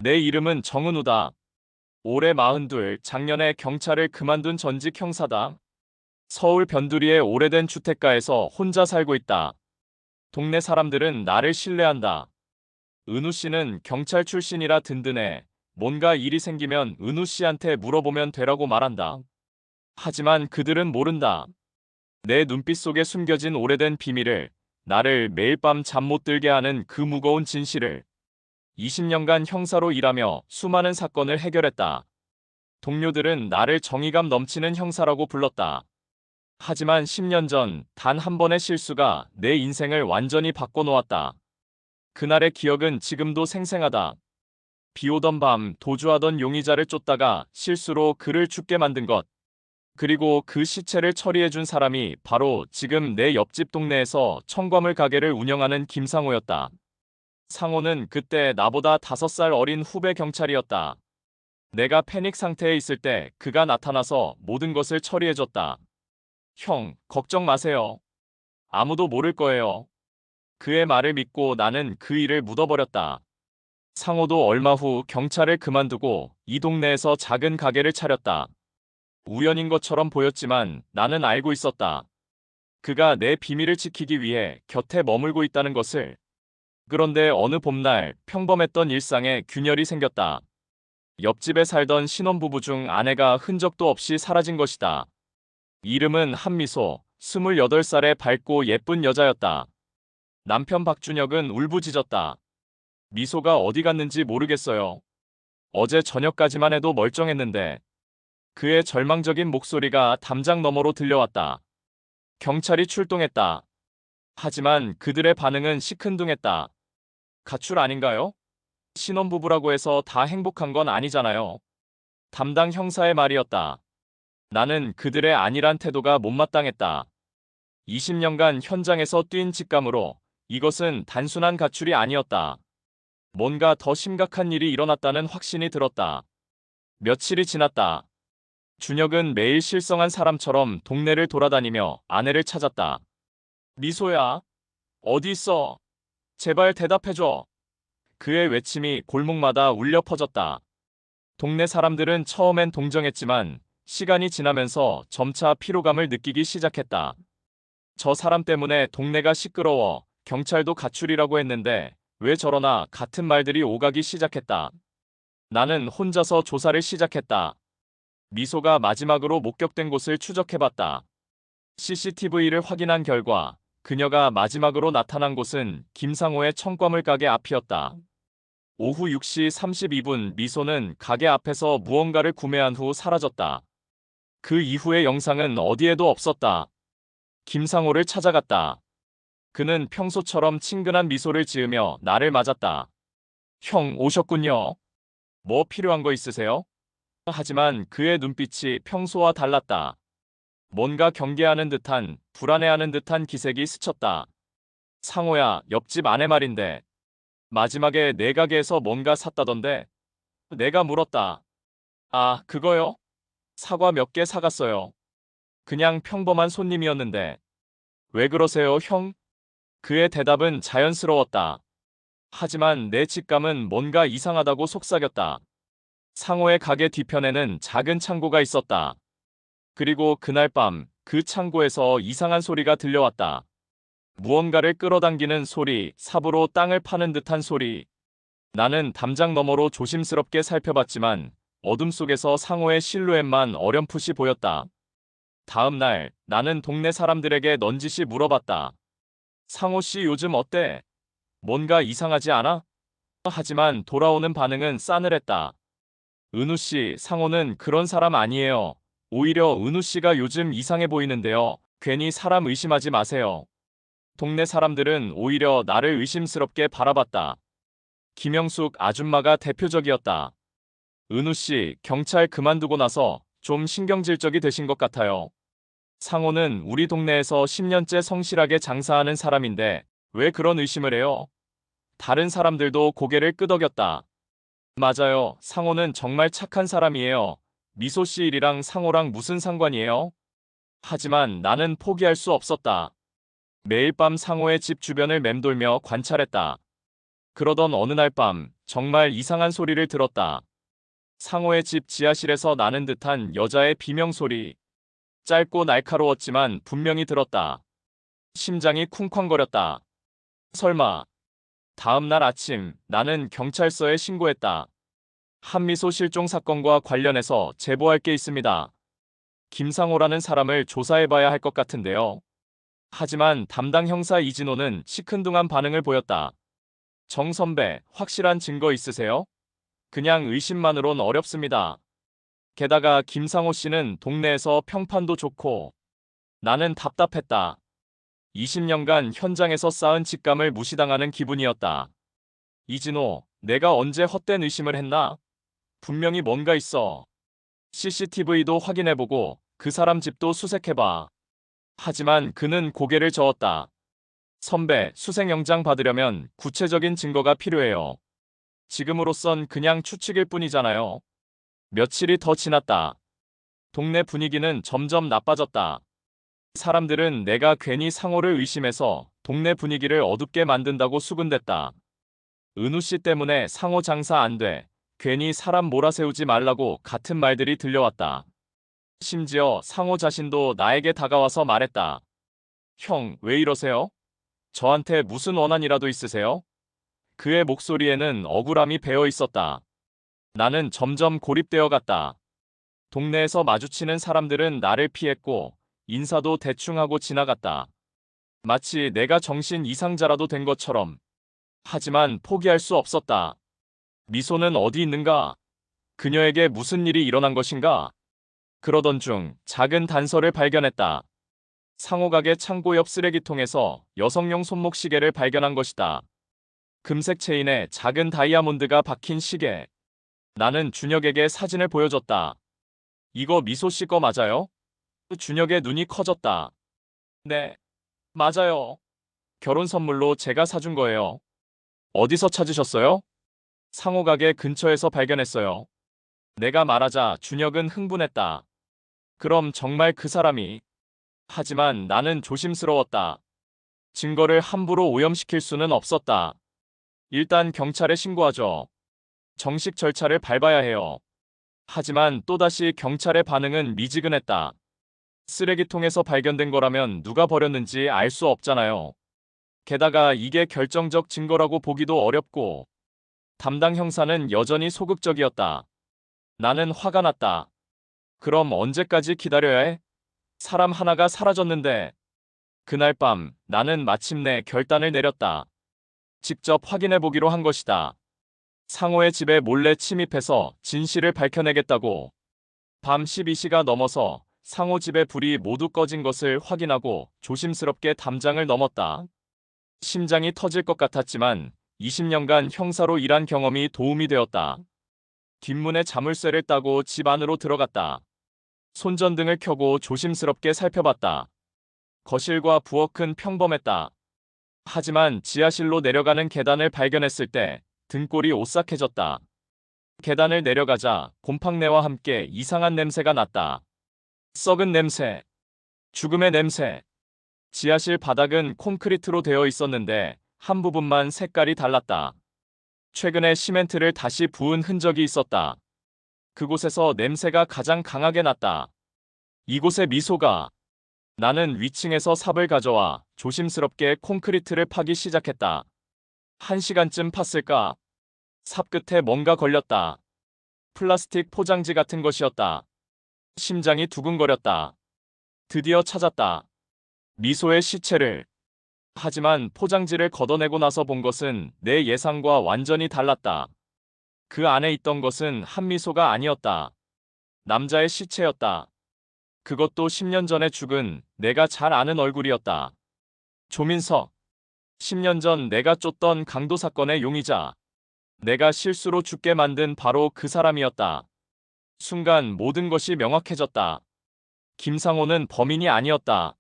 내 이름은 정은우다. 올해 42, 작년에 경찰을 그만둔 전직 형사다. 서울 변두리의 오래된 주택가에서 혼자 살고 있다. 동네 사람들은 나를 신뢰한다. 은우 씨는 경찰 출신이라 든든해. 뭔가 일이 생기면 은우 씨한테 물어보면 되라고 말한다. 하지만 그들은 모른다. 내 눈빛 속에 숨겨진 오래된 비밀을, 나를 매일 밤 잠 못 들게 하는 그 무거운 진실을. 20년간 형사로 일하며 수많은 사건을 해결했다. 동료들은 나를 정의감 넘치는 형사라고 불렀다. 하지만 10년 전 단 한 번의 실수가 내 인생을 완전히 바꿔놓았다. 그날의 기억은 지금도 생생하다. 비 오던 밤 도주하던 용의자를 쫓다가 실수로 그를 죽게 만든 것. 그리고 그 시체를 처리해준 사람이 바로 지금 내 옆집 동네에서 청과물 가게를 운영하는 김상호였다. 상호는 그때 나보다 5살 어린 후배 경찰이었다. 내가 패닉 상태에 있을 때 그가 나타나서 모든 것을 처리해줬다. 형, 걱정 마세요. 아무도 모를 거예요. 그의 말을 믿고 나는 그 일을 묻어버렸다. 상호도 얼마 후 경찰을 그만두고 이 동네에서 작은 가게를 차렸다. 우연인 것처럼 보였지만 나는 알고 있었다. 그가 내 비밀을 지키기 위해 곁에 머물고 있다는 것을. 그런데 어느 봄날 평범했던 일상에 균열이 생겼다. 옆집에 살던 신혼부부 중 아내가 흔적도 없이 사라진 것이다. 이름은 한미소, 28살의 밝고 예쁜 여자였다. 남편 박준혁은 울부짖었다. 미소가 어디 갔는지 모르겠어요. 어제 저녁까지만 해도 멀쩡했는데. 그의 절망적인 목소리가 담장 너머로 들려왔다. 경찰이 출동했다. 하지만 그들의 반응은 시큰둥했다. 가출 아닌가요? 신혼부부라고 해서 다 행복한 건 아니잖아요. 담당 형사의 말이었다. 나는 그들의 안일한 태도가 못마땅했다. 20년간 현장에서 뛴 직감으로 이것은 단순한 가출이 아니었다. 뭔가 더 심각한 일이 일어났다는 확신이 들었다. 며칠이 지났다. 준혁은 매일 실성한 사람처럼 동네를 돌아다니며 아내를 찾았다. 미소야, 어디 있어? 제발 대답해줘. 그의 외침이 골목마다 울려 퍼졌다. 동네 사람들은 처음엔 동정했지만 시간이 지나면서 점차 피로감을 느끼기 시작했다. 저 사람 때문에 동네가 시끄러워. 경찰도 가출이라고 했는데 왜 저러나 같은 말들이 오가기 시작했다. 나는 혼자서 조사를 시작했다. 미소가 마지막으로 목격된 곳을 추적해봤다. CCTV를 확인한 결과 그녀가 마지막으로 나타난 곳은 김상호의 청과물 가게 앞이었다. 오후 6시 32분 미소는 가게 앞에서 무언가를 구매한 후 사라졌다. 그 이후의 영상은 어디에도 없었다. 김상호를 찾아갔다. 그는 평소처럼 친근한 미소를 지으며 나를 맞았다. 형, 오셨군요. 뭐 필요한 거 있으세요? 하지만 그의 눈빛이 평소와 달랐다. 뭔가 경계하는 듯한, 불안해하는 듯한 기색이 스쳤다. 상호야, 옆집 아내 말인데. 마지막에 내 가게에서 뭔가 샀다던데. 내가 물었다. 아, 그거요? 사과 몇 개 사갔어요. 그냥 평범한 손님이었는데. 왜 그러세요, 형? 그의 대답은 자연스러웠다. 하지만 내 직감은 뭔가 이상하다고 속삭였다. 상호의 가게 뒤편에는 작은 창고가 있었다. 그리고 그날 밤 그 창고에서 이상한 소리가 들려왔다. 무언가를 끌어당기는 소리, 삽으로 땅을 파는 듯한 소리. 나는 담장 너머로 조심스럽게 살펴봤지만 어둠 속에서 상호의 실루엣만 어렴풋이 보였다. 다음 날 나는 동네 사람들에게 넌지시 물어봤다. 상호 씨 요즘 어때? 뭔가 이상하지 않아? 하지만 돌아오는 반응은 싸늘했다. 은우 씨, 상호는 그런 사람 아니에요. 오히려 은우 씨가 요즘 이상해 보이는데요. 괜히 사람 의심하지 마세요. 동네 사람들은 오히려 나를 의심스럽게 바라봤다. 김영숙 아줌마가 대표적이었다. 은우 씨, 경찰 그만두고 나서 좀 신경질적이 되신 것 같아요. 상호는 우리 동네에서 10년째 성실하게 장사하는 사람인데 왜 그런 의심을 해요? 다른 사람들도 고개를 끄덕였다. 맞아요. 상호는 정말 착한 사람이에요. 미소 씨 일이랑 상호랑 무슨 상관이에요? 하지만 나는 포기할 수 없었다. 매일 밤 상호의 집 주변을 맴돌며 관찰했다. 그러던 어느 날 밤 정말 이상한 소리를 들었다. 상호의 집 지하실에서 나는 듯한 여자의 비명소리. 짧고 날카로웠지만 분명히 들었다. 심장이 쿵쾅거렸다. 설마. 다음 날 아침 나는 경찰서에 신고했다. 한미소 실종 사건과 관련해서 제보할 게 있습니다. 김상호라는 사람을 조사해봐야 할 것 같은데요. 하지만 담당 형사 이진호는 시큰둥한 반응을 보였다. 정 선배, 확실한 증거 있으세요? 그냥 의심만으론 어렵습니다. 게다가 김상호 씨는 동네에서 평판도 좋고. 나는 답답했다. 20년간 현장에서 쌓은 직감을 무시당하는 기분이었다. 이진호, 내가 언제 헛된 의심을 했나? 분명히 뭔가 있어. CCTV도 확인해보고 그 사람 집도 수색해봐. 하지만 그는 고개를 저었다. 선배, 수색영장 받으려면 구체적인 증거가 필요해요. 지금으로선 그냥 추측일 뿐이잖아요. 며칠이 더 지났다. 동네 분위기는 점점 나빠졌다. 사람들은 내가 괜히 상호를 의심해서 동네 분위기를 어둡게 만든다고 수군댔다. 은우 씨 때문에 상호 장사 안 돼. 괜히 사람 몰아세우지 말라고 같은 말들이 들려왔다. 심지어 상호 자신도 나에게 다가와서 말했다. 형, 왜 이러세요? 저한테 무슨 원한이라도 있으세요? 그의 목소리에는 억울함이 배어 있었다. 나는 점점 고립되어 갔다. 동네에서 마주치는 사람들은 나를 피했고 인사도 대충 하고 지나갔다. 마치 내가 정신 이상자라도 된 것처럼. 하지만 포기할 수 없었다. 미소는 어디 있는가? 그녀에게 무슨 일이 일어난 것인가? 그러던 중 작은 단서를 발견했다. 상호 가게 창고 옆 쓰레기통에서 여성용 손목 시계를 발견한 것이다. 금색 체인에 작은 다이아몬드가 박힌 시계. 나는 준혁에게 사진을 보여줬다. 이거 미소 씨 거 맞아요? 준혁의 눈이 커졌다. 네, 맞아요. 결혼 선물로 제가 사준 거예요. 어디서 찾으셨어요? 상호 가게 근처에서 발견했어요. 내가 말하자 준혁은 흥분했다. 그럼 정말 그 사람이. 하지만 나는 조심스러웠다. 증거를 함부로 오염시킬 수는 없었다. 일단 경찰에 신고하죠. 정식 절차를 밟아야 해요. 하지만 또다시 경찰의 반응은 미지근했다. 쓰레기통에서 발견된 거라면 누가 버렸는지 알 수 없잖아요. 게다가 이게 결정적 증거라고 보기도 어렵고. 담당 형사는 여전히 소극적이었다. 나는 화가 났다. 그럼 언제까지 기다려야 해? 사람 하나가 사라졌는데. 그날 밤 나는 마침내 결단을 내렸다. 직접 확인해 보기로 한 것이다. 상호의 집에 몰래 침입해서 진실을 밝혀내겠다고. 밤 12시가 넘어서 상호 집의 불이 모두 꺼진 것을 확인하고 조심스럽게 담장을 넘었다. 심장이 터질 것 같았지만 20년간 형사로 일한 경험이 도움이 되었다. 뒷문에 자물쇠를 따고 집 안으로 들어갔다. 손전등을 켜고 조심스럽게 살펴봤다. 거실과 부엌은 평범했다. 하지만 지하실로 내려가는 계단을 발견했을 때 등골이 오싹해졌다. 계단을 내려가자 곰팡내와 함께 이상한 냄새가 났다. 썩은 냄새, 죽음의 냄새. 지하실 바닥은 콘크리트로 되어 있었는데 한 부분만 색깔이 달랐다. 최근에 시멘트를 다시 부은 흔적이 있었다. 그곳에서 냄새가 가장 강하게 났다. 이곳에 미소가. 나는 위층에서 삽을 가져와 조심스럽게 콘크리트를 파기 시작했다. 1시간쯤 팠을까? 삽 끝에 뭔가 걸렸다. 플라스틱 포장지 같은 것이었다. 심장이 두근거렸다. 드디어 찾았다. 미소의 시체를. 하지만 포장지를 걷어내고 나서 본 것은 내 예상과 완전히 달랐다. 그 안에 있던 것은 한미소가 아니었다. 남자의 시체였다. 그것도 10년 전에 죽은 내가 잘 아는 얼굴이었다. 조민석. 10년 전 내가 쫓던 강도 사건의 용의자. 내가 실수로 죽게 만든 바로 그 사람이었다. 순간 모든 것이 명확해졌다. 김상호는 범인이 아니었다.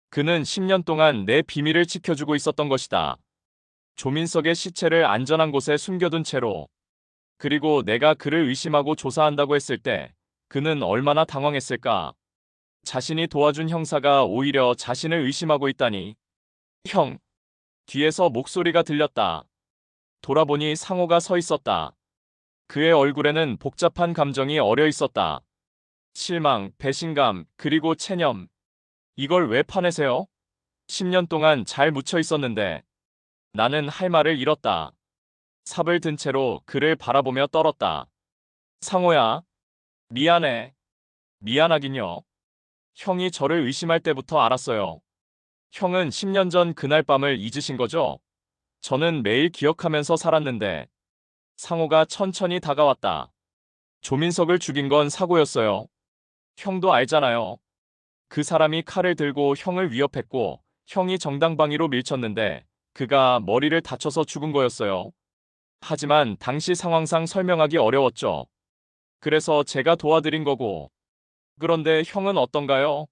그는 10년 동안 내 비밀을 지켜주고 있었던 것이다. 조민석의 시체를 안전한 곳에 숨겨둔 채로. 그리고 내가 그를 의심하고 조사한다고 했을 때 그는 얼마나 당황했을까. 자신이 도와준 형사가 오히려 자신을 의심하고 있다니. 형. 뒤에서 목소리가 들렸다. 돌아보니 상호가 서 있었다. 그의 얼굴에는 복잡한 감정이 어려 있었다. 실망, 배신감, 그리고 체념. 이걸 왜 파내세요? 10년 동안 잘 묻혀 있었는데. 나는 할 말을 잃었다. 삽을 든 채로 그를 바라보며 떨었다. 상호야, 미안해. 미안하긴요. 형이 저를 의심할 때부터 알았어요. 형은 10년 전 그날 밤을 잊으신 거죠? 저는 매일 기억하면서 살았는데. 상호가 천천히 다가왔다. 조민석을 죽인 건 사고였어요. 형도 알잖아요. 그 사람이 칼을 들고 형을 위협했고 형이 정당방위로 밀쳤는데 그가 머리를 다쳐서 죽은 거였어요. 하지만 당시 상황상 설명하기 어려웠죠. 그래서 제가 도와드린 거고. 그런데 형은 어떤가요?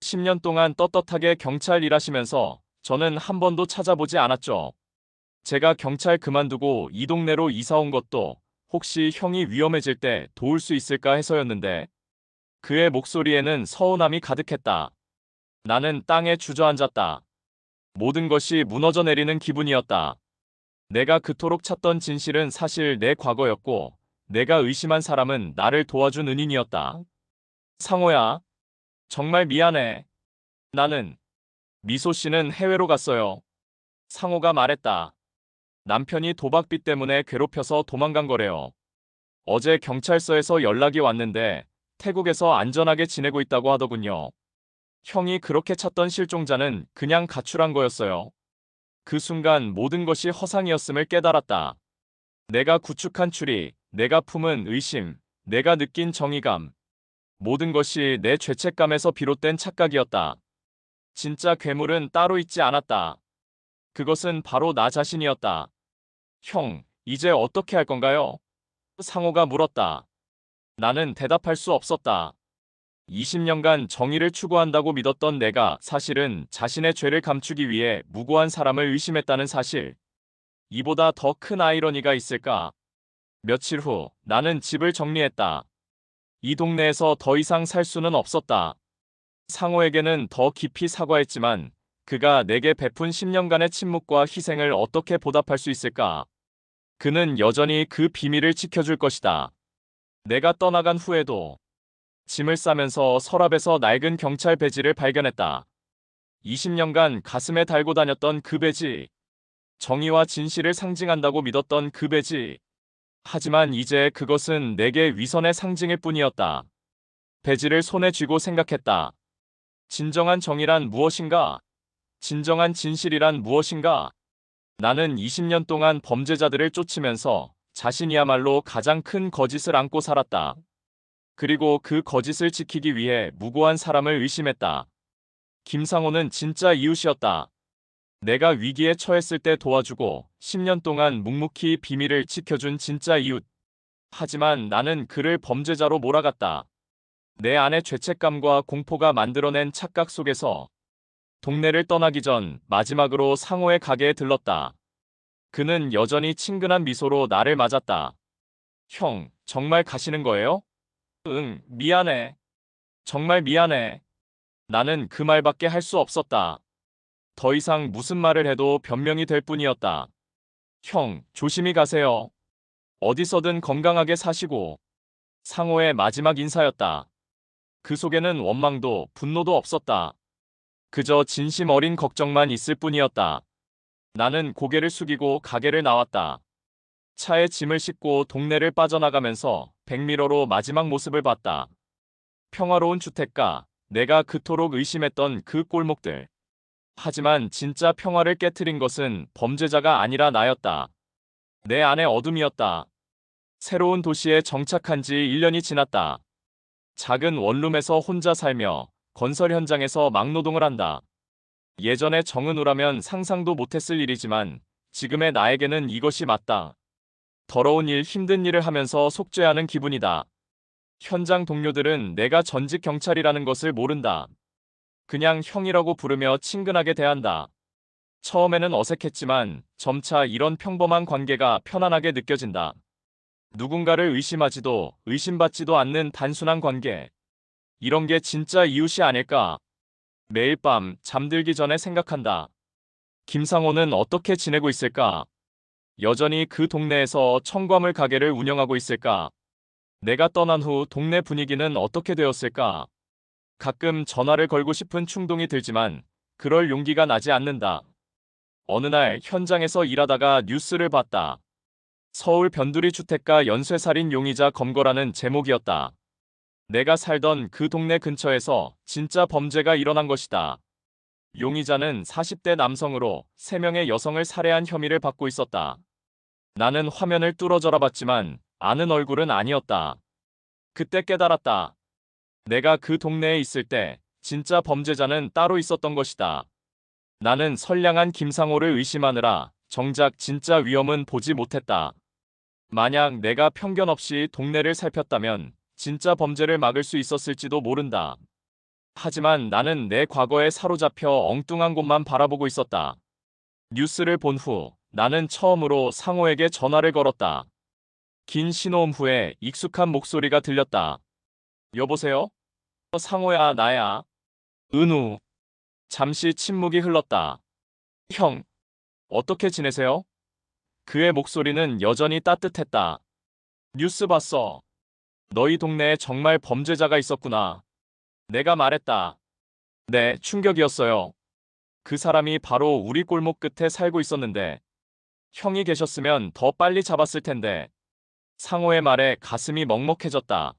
10년 동안 떳떳하게 경찰 일하시면서 저는 한 번도 찾아보지 않았죠. 제가 경찰 그만두고 이 동네로 이사 온 것도 혹시 형이 위험해질 때 도울 수 있을까 해서였는데 그의 목소리에는 서운함이 가득했다. 나는 땅에 주저앉았다. 모든 것이 무너져 내리는 기분이었다. 내가 그토록 찾던 진실은 사실 내 과거였고 내가 의심한 사람은 나를 도와준 은인이었다. 상호야, 정말 미안해. 나는 미소 씨는 해외로 갔어요. 상호가 말했다. 남편이 도박비 때문에 괴롭혀서 도망간 거래요. 어제 경찰서에서 연락이 왔는데 태국에서 안전하게 지내고 있다고 하더군요. 형이 그렇게 찾던 실종자는 그냥 가출한 거였어요. 그 순간 모든 것이 허상이었음을 깨달았다. 내가 구축한 추리, 내가 품은 의심, 내가 느낀 정의감. 모든 것이 내 죄책감에서 비롯된 착각이었다. 진짜 괴물은 따로 있지 않았다. 그것은 바로 나 자신이었다. 형, 이제 어떻게 할 건가요? 상호가 물었다. 나는 대답할 수 없었다. 20년간 정의를 추구한다고 믿었던 내가 사실은 자신의 죄를 감추기 위해 무고한 사람을 의심했다는 사실. 이보다 더 큰 아이러니가 있을까? 며칠 후 나는 집을 정리했다. 이 동네에서 더 이상 살 수는 없었다. 상호에게는 더 깊이 사과했지만 그가 내게 베푼 10년간의 침묵과 희생을 어떻게 보답할 수 있을까? 그는 여전히 그 비밀을 지켜줄 것이다. 내가 떠나간 후에도 짐을 싸면서 서랍에서 낡은 경찰 배지를 발견했다. 20년간 가슴에 달고 다녔던 그 배지. 정의와 진실을 상징한다고 믿었던 그 배지. 하지만 이제 그것은 내게 위선의 상징일 뿐이었다. 배지를 손에 쥐고 생각했다. 진정한 정의란 무엇인가? 진정한 진실이란 무엇인가? 나는 20년 동안 범죄자들을 쫓으면서 자신이야말로 가장 큰 거짓을 안고 살았다. 그리고 그 거짓을 지키기 위해 무고한 사람을 의심했다. 김상호는 진짜 이웃이었다. 내가 위기에 처했을 때 도와주고 10년 동안 묵묵히 비밀을 지켜준 진짜 이웃. 하지만 나는 그를 범죄자로 몰아갔다. 내 안의 죄책감과 공포가 만들어낸 착각 속에서 동네를 떠나기 전 마지막으로 상호의 가게에 들렀다. 그는 여전히 친근한 미소로 나를 맞았다. 형, 정말 가시는 거예요? 응, 미안해. 정말 미안해. 나는 그 말밖에 할 수 없었다. 더 이상 무슨 말을 해도 변명이 될 뿐이었다. 형, 조심히 가세요. 어디서든 건강하게 사시고. 상호의 마지막 인사였다. 그 속에는 원망도 분노도 없었다. 그저 진심 어린 걱정만 있을 뿐이었다. 나는 고개를 숙이고 가게를 나왔다. 차에 짐을 싣고 동네를 빠져나가면서 백미러로 마지막 모습을 봤다. 평화로운 주택가, 내가 그토록 의심했던 그 꼴목들. 하지만 진짜 평화를 깨트린 것은 범죄자가 아니라 나였다. 내 안의 어둠이었다. 새로운 도시에 정착한 지 1년이 지났다. 작은 원룸에서 혼자 살며 건설 현장에서 막노동을 한다. 예전에 정은우라면 상상도 못했을 일이지만 지금의 나에게는 이것이 맞다. 더러운 일, 힘든 일을 하면서 속죄하는 기분이다. 현장 동료들은 내가 전직 경찰이라는 것을 모른다. 그냥 형이라고 부르며 친근하게 대한다. 처음에는 어색했지만 점차 이런 평범한 관계가 편안하게 느껴진다. 누군가를 의심하지도 의심받지도 않는 단순한 관계. 이런 게 진짜 이웃이 아닐까? 매일 밤 잠들기 전에 생각한다. 김상호는 어떻게 지내고 있을까? 여전히 그 동네에서 청과물 가게를 운영하고 있을까? 내가 떠난 후 동네 분위기는 어떻게 되었을까? 가끔 전화를 걸고 싶은 충동이 들지만 그럴 용기가 나지 않는다. 어느 날 현장에서 일하다가 뉴스를 봤다. 서울 변두리 주택가 연쇄살인 용의자 검거라는 제목이었다. 내가 살던 그 동네 근처에서 진짜 범죄가 일어난 것이다. 용의자는 40대 남성으로 3명의 여성을 살해한 혐의를 받고 있었다. 나는 화면을 뚫어져라 봤지만 아는 얼굴은 아니었다. 그때 깨달았다. 내가 그 동네에 있을 때 진짜 범죄자는 따로 있었던 것이다. 나는 선량한 김상호를 의심하느라 정작 진짜 위험은 보지 못했다. 만약 내가 편견 없이 동네를 살폈다면 진짜 범죄를 막을 수 있었을지도 모른다. 하지만 나는 내 과거에 사로잡혀 엉뚱한 곳만 바라보고 있었다. 뉴스를 본 후 나는 처음으로 상호에게 전화를 걸었다. 긴 신호음 후에 익숙한 목소리가 들렸다. 여보세요? 상호야, 나야. 은우. 잠시 침묵이 흘렀다. 형, 어떻게 지내세요? 그의 목소리는 여전히 따뜻했다. 뉴스 봤어. 너희 동네에 정말 범죄자가 있었구나. 내가 말했다. 네, 충격이었어요. 그 사람이 바로 우리 골목 끝에 살고 있었는데, 형이 계셨으면 더 빨리 잡았을 텐데. 상호의 말에 가슴이 먹먹해졌다.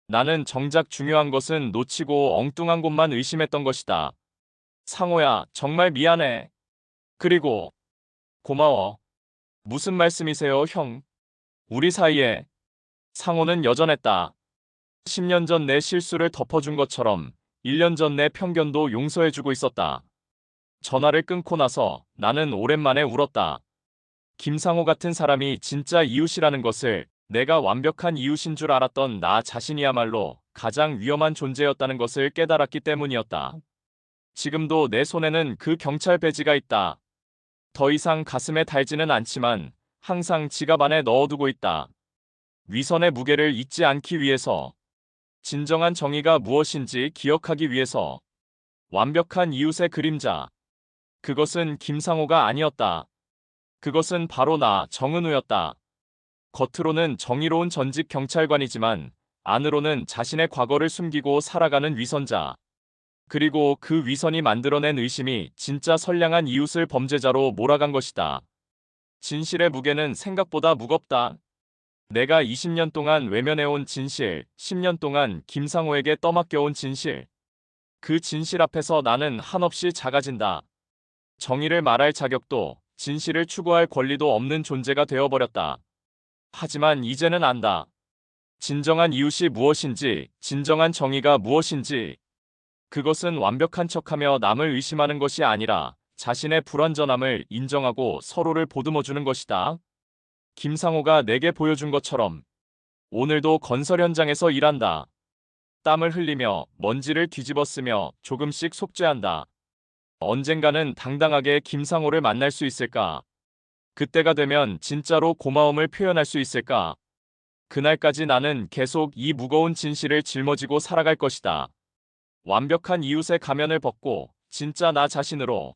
나는 정작 중요한 것은 놓치고 엉뚱한 곳만 의심했던 것이다. 상호야, 정말 미안해. 그리고 고마워. 무슨 말씀이세요, 형? 우리 사이에. 상호는 여전했다. 10년 전 내 실수를 덮어준 것처럼 1년 전 내 편견도 용서해주고 있었다. 전화를 끊고 나서 나는 오랜만에 울었다. 김상호 같은 사람이 진짜 이웃이라는 것을, 내가 완벽한 이웃인 줄 알았던 나 자신이야말로 가장 위험한 존재였다는 것을 깨달았기 때문이었다. 지금도 내 손에는 그 경찰 배지가 있다. 더 이상 가슴에 달지는 않지만 항상 지갑 안에 넣어두고 있다. 위선의 무게를 잊지 않기 위해서, 진정한 정의가 무엇인지 기억하기 위해서. 완벽한 이웃의 그림자. 그것은 김상호가 아니었다. 그것은 바로 나, 정은우였다. 겉으로는 정의로운 전직 경찰관이지만 안으로는 자신의 과거를 숨기고 살아가는 위선자. 그리고 그 위선이 만들어낸 의심이 진짜 선량한 이웃을 범죄자로 몰아간 것이다. 진실의 무게는 생각보다 무겁다. 내가 20년 동안 외면해온 진실, 10년 동안 김상호에게 떠맡겨온 진실. 그 진실 앞에서 나는 한없이 작아진다. 정의를 말할 자격도, 진실을 추구할 권리도 없는 존재가 되어버렸다. 하지만 이제는 안다. 진정한 이웃이 무엇인지, 진정한 정의가 무엇인지. 그것은 완벽한 척하며 남을 의심하는 것이 아니라 자신의 불완전함을 인정하고 서로를 보듬어주는 것이다. 김상호가 내게 보여준 것처럼 오늘도 건설 현장에서 일한다. 땀을 흘리며 먼지를 뒤집어 쓰며 조금씩 속죄한다. 언젠가는 당당하게 김상호를 만날 수 있을까? 그때가 되면 진짜로 고마움을 표현할 수 있을까? 그날까지 나는 계속 이 무거운 진실을 짊어지고 살아갈 것이다. 완벽한 이웃의 가면을 벗고 진짜 나 자신으로.